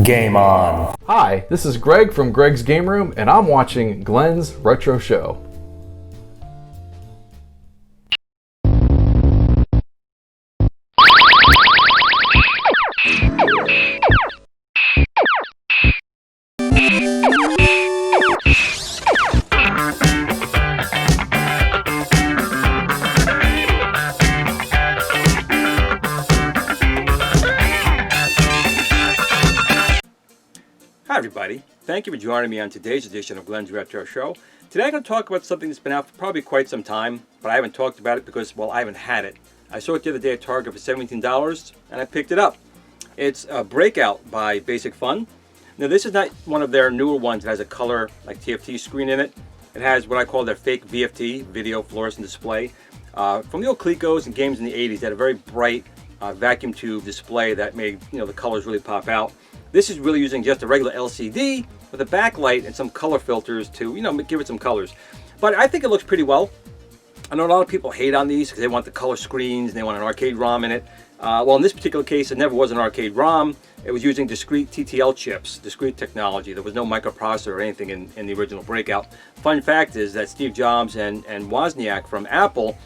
Game on. Hi, this is Greg from Greg's Game Room, and I'm watching Glenn's Retro Show. Hi everybody, thank you for joining me on today's edition of Glenn's Retro Show. Today I'm going to talk about something that's been out for probably quite some time, but I haven't talked about it because, well, I haven't had it. I saw it the other day at Target for $17 and I picked it up. It's Breakout by Basic Fun. Now this is not one of their newer ones that has a color like TFT screen in it. It has what I call their fake VFT, video fluorescent display. From the old Colecos and games in the 80s, they had a very bright vacuum tube display that made the colors really pop out. This is really using just a regular LCD with a backlight and some color filters to, give it some colors. But I think it looks pretty well. I know a lot of people hate on these because they want the color screens and they want an arcade ROM in it. Well, in this particular case, it never was an arcade ROM. It was using discrete TTL chips, discrete technology. There was no microprocessor or anything in the original Breakout. Fun fact is that Steve Jobs and Wozniak from Apple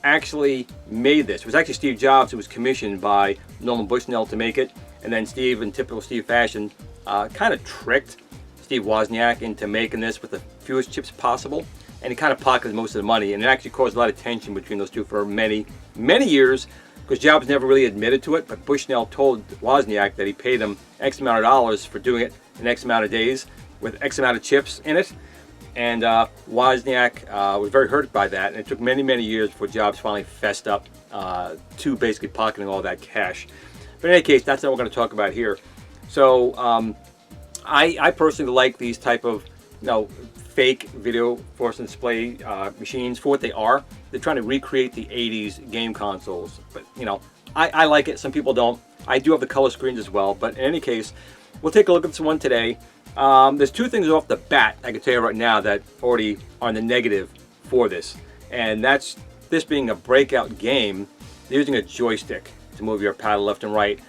actually made this. It was actually Steve Jobs who was commissioned by Nolan Bushnell to make it. And then Steve, in typical Steve fashion, kind of tricked Steve Wozniak into making this with the fewest chips possible. And he kind of pocketed most of the money. And it actually caused a lot of tension between those two for many, many years, because Jobs never really admitted to it. But Bushnell told Wozniak that he paid him X amount of dollars for doing it in X amount of days with X amount of chips in it. And Wozniak was very hurt by that. And it took many, many years before Jobs finally fessed up to basically pocketing all that cash. But in any case, that's not what we're going to talk about here. So I personally like these type of fake video fluorescent display machines for what they are. They're trying to recreate the 80s game consoles. But I like it. Some people don't. I do have the color screens as well. But in any case, we'll take a look at this one today. There's two things off the bat I can tell you right now that already are in the negative for this. And that's this being a Breakout game, they're using a joystick to move your paddle left and right.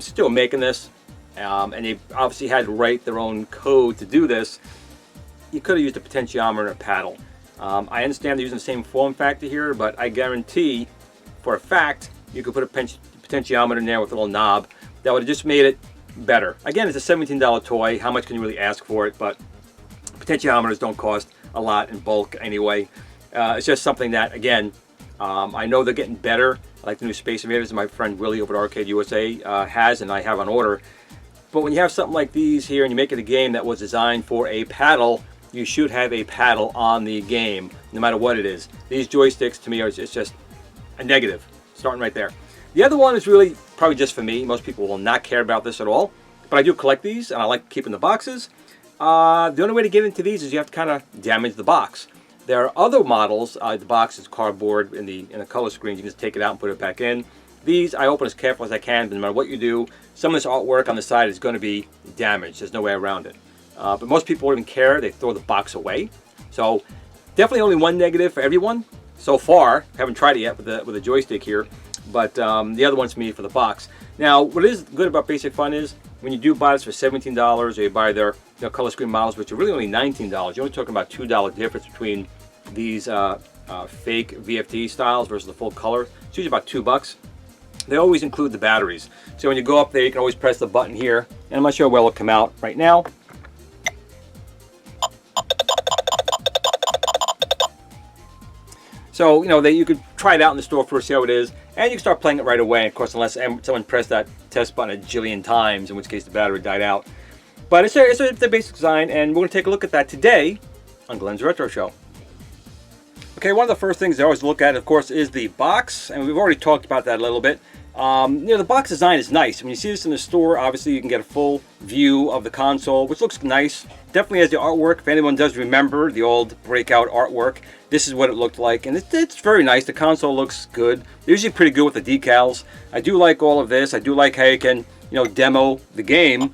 Still making this, and they obviously had to write their own code to do this. You could have used a potentiometer and a paddle. I understand they're using the same form factor here, but I guarantee for a fact you could put a potentiometer in there with a little knob. That would have just made it better. Again, it's a $17 toy. How much can you really ask for it? But potentiometers don't cost a lot in bulk anyway. It's just something that, again, I know they're getting better. I like the new Space Invaders that my friend Willie over at Arcade USA has, and I have on order. But when you have something like these here and you make it a game that was designed for a paddle, you should have a paddle on the game, no matter what it is. These joysticks, to me, it's just a negative, starting right there. The other one is really probably just for me. Most people will not care about this at all. But I do collect these, and I like keeping the boxes. The only way to get into these is you have to kind of damage the box. There are other models. The box is cardboard in the color screens. You can just take it out and put it back in. These I open as careful as I can, but no matter what you do, some of this artwork on the side is going to be damaged. There's no way around it. But most people don't even care. They throw the box away. So definitely only one negative for everyone so far. Haven't tried it yet with a joystick here, but the other one's me for the box. Now, what is good about Basic Fun is when you do buy this for $17, or you buy their color screen models, which are really only $19. You're only talking about $2 difference between these fake VFD styles versus the full color. It's usually about $2. They always include the batteries. So when you go up there, you can always press the button here. And I'm not sure where it'll come out right now. So, you could try it out in the store first, see how it is. And you can start playing it right away. Of course, unless someone pressed that test button a jillion times, in which case the battery died out. But it's a basic design, and we're going to take a look at that today on Glenn's Retro Show. Okay, one of the first things I always look at, of course, is the box, and we've already talked about that a little bit. The box design is nice. When you see this in the store, obviously you can get a full view of the console, which looks nice. Definitely has the artwork. If anyone does remember the old Breakout artwork, this is what it looked like, and it's very nice. The console looks good. They're usually pretty good with the decals. I do like all of this. I do like how you can, demo the game.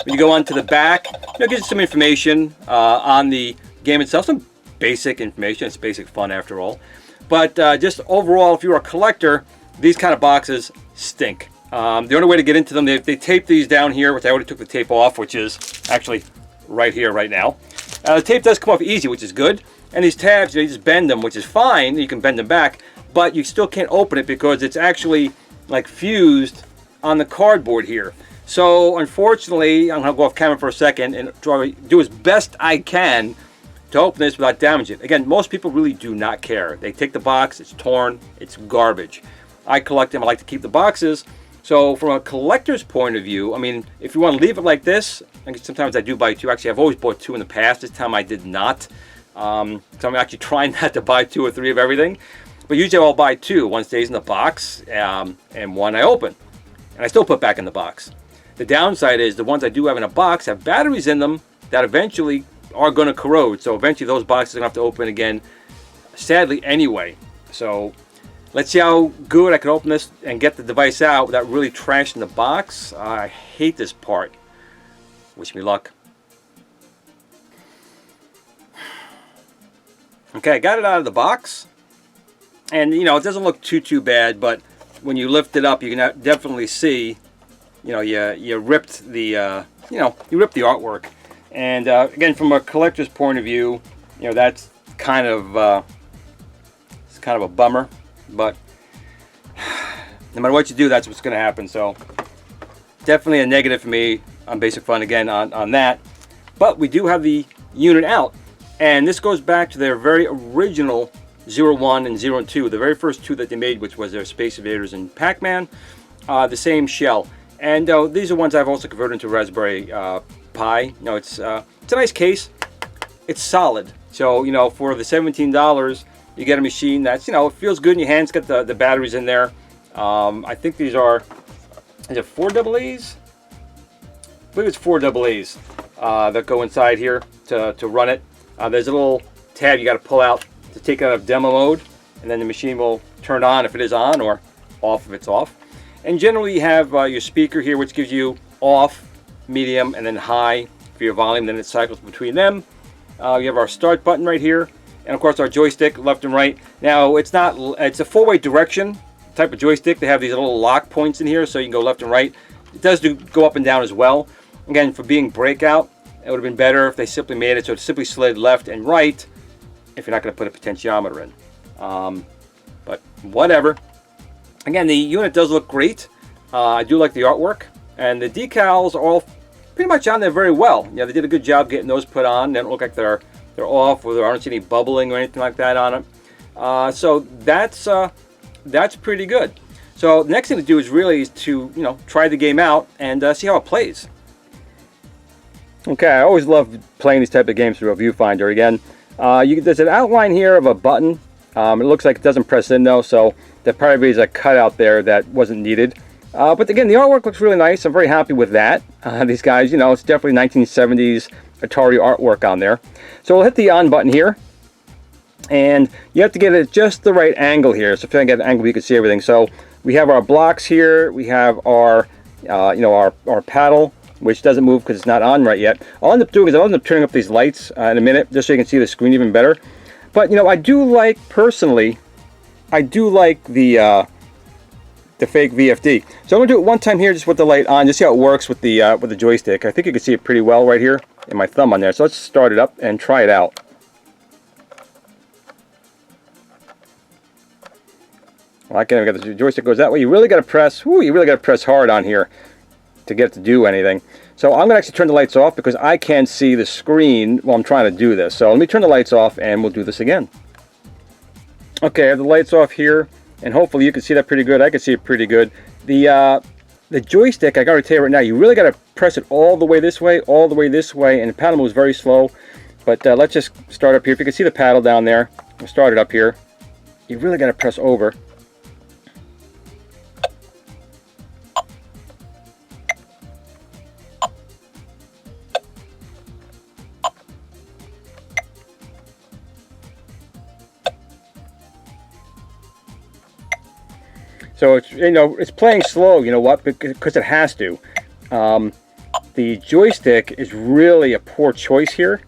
When you go on to the back, it gives you some information on the game itself, some basic information. It's basic fun after all. But just overall, if you're a collector, these kind of boxes stink. The only way to get into them, they tape these down here, which I already took the tape off, which is actually right here, right now. The tape does come off easy, which is good. And these tabs, you just bend them, which is fine. You can bend them back, but you still can't open it because it's actually like fused on the cardboard here. So unfortunately, I'm going to go off camera for a second and do as best I can to open this without damaging it. Again, most people really do not care. They take the box, it's torn, it's garbage. I collect them, I like to keep the boxes. So from a collector's point of view, I mean, if you want to leave it like this, and sometimes I do buy two. Actually, I've always bought two in the past. This time I did not. So I'm actually trying not to buy 2 or 3 of everything. But usually I'll buy 2. One stays in the box, and one I open. And I still put back in the box. The downside is the ones I do have in a box have batteries in them that eventually are going to corrode. So eventually those boxes are going to have to open again, sadly anyway. So let's see how good I can open this and get the device out without really trashing the box. I hate this part. Wish me luck. Okay, I got it out of the box. And, you know, it doesn't look too bad, but when you lift it up, you can definitely see, you know, you ripped the, you ripped the artwork. And, again, from a collector's point of view, you know, that's kind of, it's kind of a bummer. But no matter what you do, that's what's going to happen. So definitely a negative for me on Basic Fun again on that. But we do have the unit out. And this goes back to their very original 01 and 02, the very first 2 that they made, which was their Space Invaders and Pac-Man, the same shell. And these are ones I've also converted into Raspberry Pi. You know, it's a nice case. It's solid. So, you know, for the $17, you get a machine that's, you know, it feels good in your hands. Got the batteries in there. I think these are, is it 4 AA's? I believe it's 4 AA's that go inside here to run it. There's a little tab you got to pull out to take it out of demo mode, and then the machine will turn on if it is on, or off if it's off. And generally you have your speaker here, which gives you off, medium, and then high for your volume. Then it cycles between them. You have our start button right here, and of course our joystick left and right. Now it's a 4-way direction type of joystick. They have these little lock points in here, so you can go left and right. It does go up and down as well. Again, for being Breakout, it would have been better if they simply made it so it simply slid left and right if you're not going to put a potentiometer in. But whatever. Again, the unit does look great. I do like the artwork. And the decals are all pretty much on there very well. You know, they did a good job getting those put on. They don't look like they're off, or there aren't any bubbling or anything like that on them. So that's pretty good. So the next thing to do is really to, you know, try the game out and see how it plays. Okay, I always love playing these type of games through a viewfinder. Again, there's an outline here of a button. It looks like it doesn't press in though, so there probably is a cutout there that wasn't needed. But again, the artwork looks really nice. I'm very happy with that. These guys, you know, it's definitely 1970s Atari artwork on there. So we'll hit the on button here. And you have to get it just the right angle here. So if you can get an angle, you can see everything. So we have our blocks here. We have our, our paddle, which doesn't move because it's not on right yet. All I'll end up doing is I'll end up turning up these lights in a minute, just so you can see the screen even better. But, you know, I do like, personally, I do like the fake VFD. So I'm going to do it one time here just with the light on, just see how it works with the joystick. I think you can see it pretty well right here, and my thumb on there. So let's start it up and try it out. Well, again, we got the joystick goes that way. You really got to press, you really got to press hard on here to get it to do anything. So I'm going to actually turn the lights off because I can't see the screen while I'm trying to do this. So let me turn the lights off and we'll do this again. Okay, I have the lights off here, and hopefully you can see that pretty good. I can see it pretty good. The joystick, I got to tell you right now, you really got to press it all the way this way, and the paddle moves very slow. But let's just start up here. If you can see the paddle down there, we'll start it up here. You really got to press over. So it's, you know, it's playing slow, you know what, because it has to. The joystick is really a poor choice here,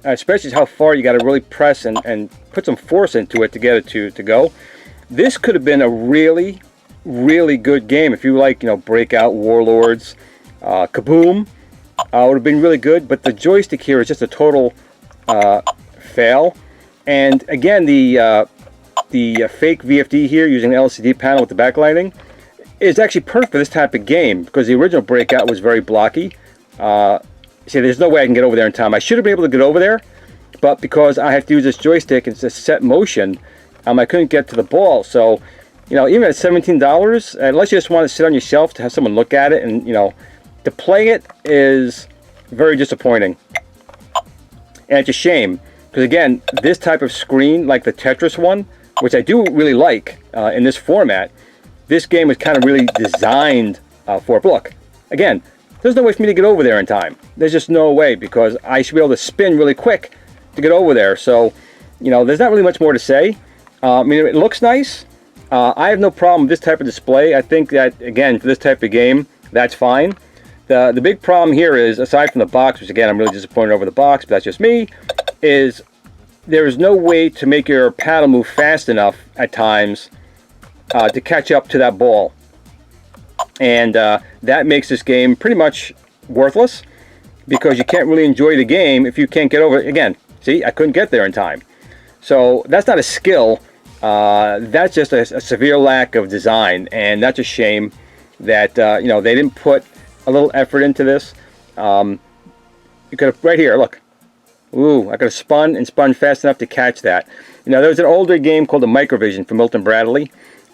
especially how far you got to really press and put some force into it to get it to go. This could have been a really really good game. If you like, Breakout, Warlords, Kaboom, would have been really good. But the joystick here is just a total fail. And again, the fake VFD here using the LCD panel with the backlighting is actually perfect for this type of game, because the original Breakout was very blocky. See, there's no way I can get over there in time. I should have been able to get over there, but because I have to use this joystick, it's a set motion, I couldn't get to the ball. So, even at $17, unless you just want to sit on your shelf to have someone look at it, and, to play it is very disappointing. And it's a shame, because again, this type of screen, like the Tetris one, which I do really like in this format, this game was kind of really designed for it. But look, again, there's no way for me to get over there in time. There's just no way, because I should be able to spin really quick to get over there. So, there's not really much more to say. I mean, it looks nice. I have no problem with this type of display. I think that, again, for this type of game, that's fine. The big problem here is, aside from the box, which again, I'm really disappointed over the box, but that's just me, is there is no way to make your paddle move fast enough at times to catch up to that ball. And that makes this game pretty much worthless, because you can't really enjoy the game if you can't get over it. Again, see, I couldn't get there in time. So that's not a skill. That's just a severe lack of design, and that's a shame that they didn't put a little effort into this. You could have, right here, look. Ooh, I could have spun fast enough to catch that. There was an older game called the Microvision from Milton Bradley,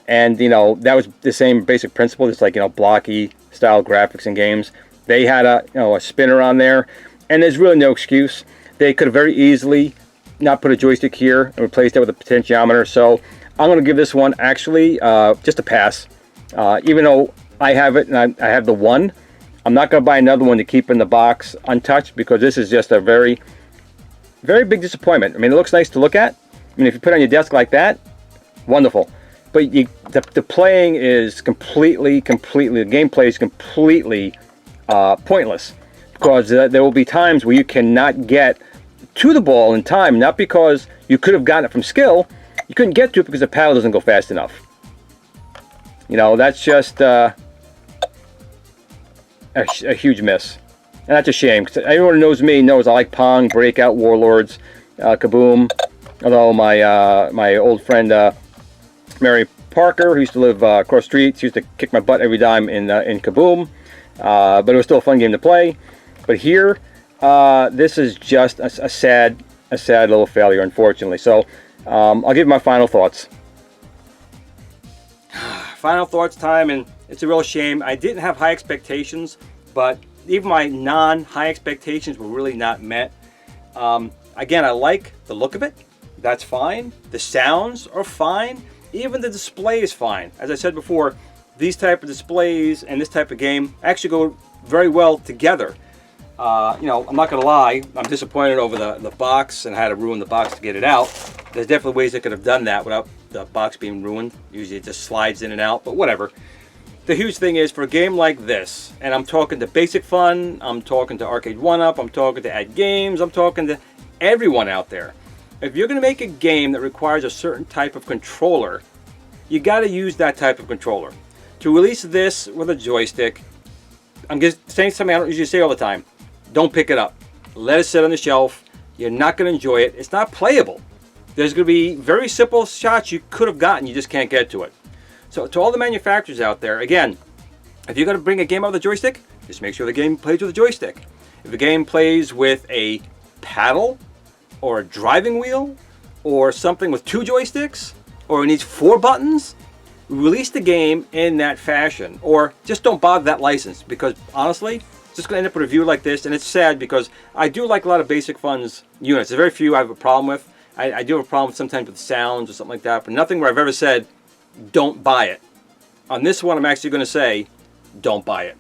and that was the same basic principle. It's like blocky style graphics and games. They had a spinner on there, and there's really no excuse. They could have very easily not put a joystick here and replaced that with a potentiometer. So I'm going to give this one actually just a pass. Even though I have it and I have the one, I'm not going to buy another one to keep in the box untouched, because this is just a very, very big disappointment. I mean, it looks nice to look at. I mean, if you put it on your desk like that, wonderful. But the playing is completely, the gameplay is completely pointless, because there will be times where you cannot get to the ball in time, not because you could have gotten it from skill. You couldn't get to it because the paddle doesn't go fast enough. That's just a huge miss. And that's a shame, because everyone who knows me knows I like Pong, Breakout, Warlords, Kaboom. Although my old friend Mary Parker, who used to live across the street, she used to kick my butt every time in Kaboom. But it was still a fun game to play. But here, this is just a sad little failure, unfortunately. So I'll give my final thoughts. Final thoughts time, and it's a real shame. I didn't have high expectations, but even my non-high expectations were really not met. Again, I like the look of it. That's fine. The sounds are fine. Even the display is fine. As I said before, these type of displays and this type of game actually go very well together. I'm not going to lie, I'm disappointed over the box, and I had to ruin the box to get it out. There's definitely ways I could have done that without the box being ruined. Usually it just slides in and out, but whatever. The huge thing is, for a game like this, and I'm talking to Basic Fun, I'm talking to Arcade 1-Up, I'm talking to Ad Games, I'm talking to everyone out there. If you're going to make a game that requires a certain type of controller, you got to use that type of controller. To release this with a joystick, I'm just saying something I don't usually say all the time. Don't pick it up. Let it sit on the shelf. You're not going to enjoy it. It's not playable. There's going to be very simple shots you could have gotten. You just can't get to it. So to all the manufacturers out there, again, if you're going to bring a game out with a joystick, just make sure the game plays with a joystick. If the game plays with a paddle or a driving wheel or something with 2 joysticks, or it needs 4 buttons, release the game in that fashion. Or just don't bother that license, because honestly, it's just going to end up with a review like this. And it's sad, because I do like a lot of Basic Fun's units. There's very few I have a problem with. I do have a problem sometimes with sounds or something like that, but nothing where I've ever said, don't buy it. On this one, I'm actually going to say, don't buy it.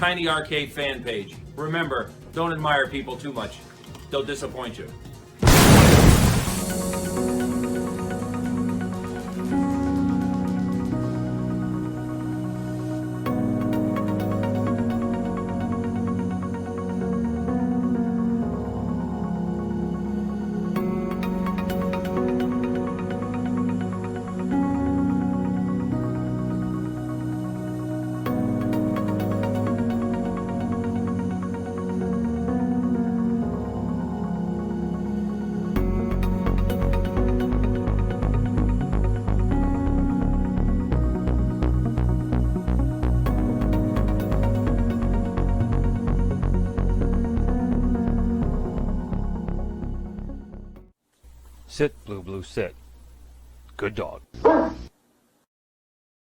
Tiny Arcade fan page. Remember, don't admire people too much. They'll disappoint you. Sit, Blue Blue, sit. Good dog.